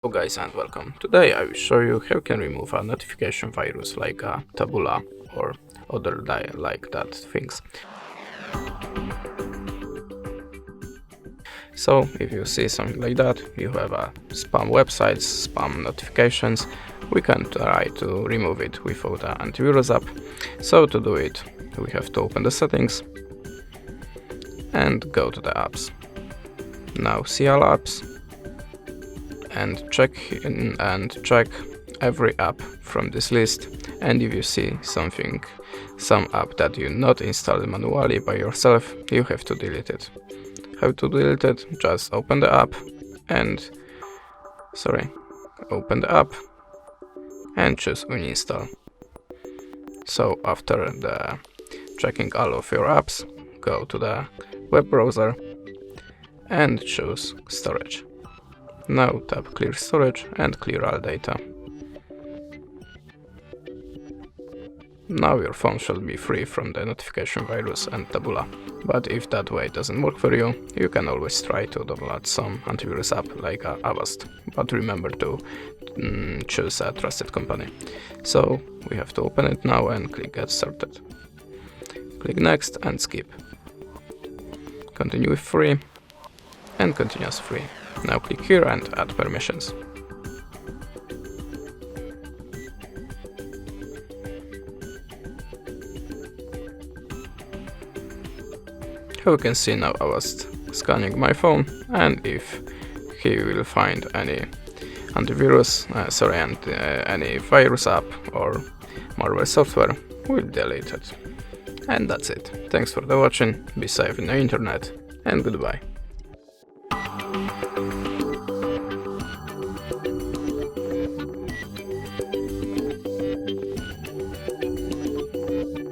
Hello guys and welcome. Today I will show you how you can remove a notification virus like a Taboola or other like that things. So if you see something like that, you have a spam websites, spam notifications, we can try to remove it without an antivirus app. So to do it, we have to open the settings and go to the apps. Now see all apps and check every app from this list, and if you see some app that you not installed manually by yourself, you have to delete it. How to delete it? Just open the app and choose uninstall. So after the checking all of your apps, go to the web browser and choose storage. Now tap clear storage and clear all data. Now your phone should be free from the notification virus and Taboola. But if that way doesn't work for you, you can always try to download some antivirus app like Avast. But remember to choose a trusted company. So we have to open it now and click get started. Click next and skip. Continue with free and continue as free. Now click here and add permissions. Here you can see now I was scanning my phone, and if he will find any antivirus, any virus app or malware software, we'll delete it. And that's it. Thanks for the watching, be safe in the internet, and goodbye.